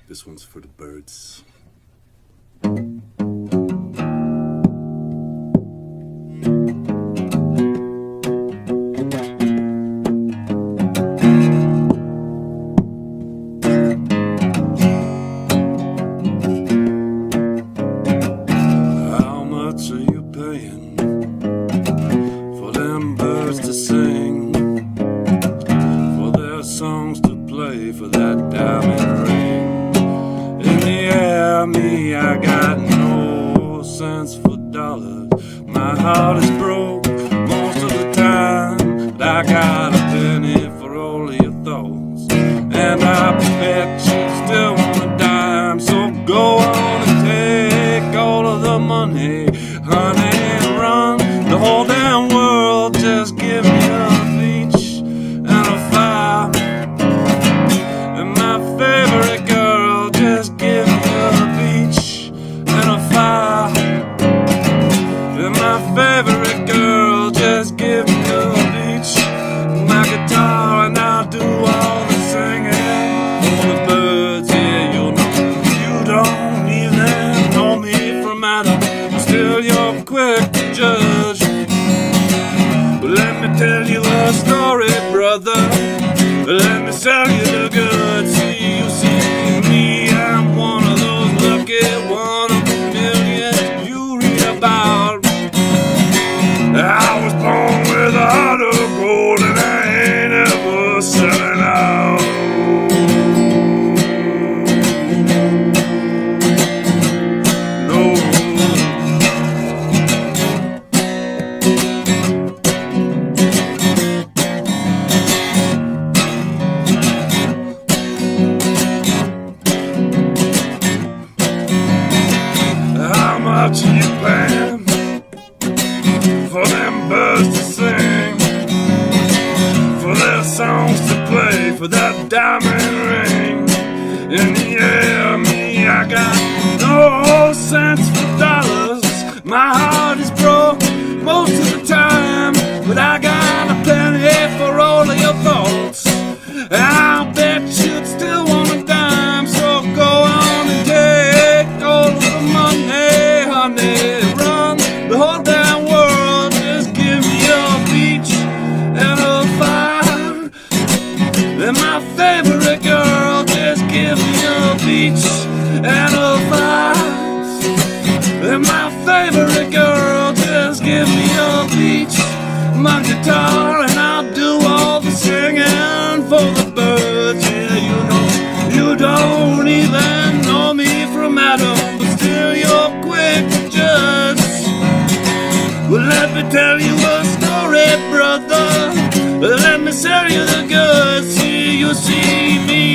This one's for the birds. How much are you paying for them birds to sing, for their songs to play, for that diamond ring in the air? Me, I got no sense for dollars. My heart is broke most of the time, but I got a penny for all of your thoughts, and I bet you still want a dime. So go on and take all of the money, honey, and run the whole damn world. Just give me a beach and a fire, and my favorite girl. Just give me a beach and a fire, and my favorite girl. Just give me a beach, my guitar, and I'll do all the singing for the birds. Yeah, you don't even know me from Adam, still you're quick to judge. But let me tell you a story, brother. Let me sell you the goods. See, you see me, I'm one of those lucky one of a million you read about. I was born with a heart of gold, and I ain't ever selling out. No. How much are you paying for them birds to sing, for their songs to play, for that diamond ring in the air? Me, I got no sense for dollars. My heart is broke most of the time, but I got a penny for all of your thoughts, and I'll bet you'd still want a dime. So go on and take all of the money, honey, run the whole damn world. Just give me a beach and a fire, and my favorite girl. Just give me a beach and a fire, and my favorite girl. Just give me a beach, my guitar, and I'll do all the singing for the birds. Yeah, you don't even know me from Adam, but still you're quick to judge. Well, let me tell you a story, brother. Let me sell you the goods. See, you see me,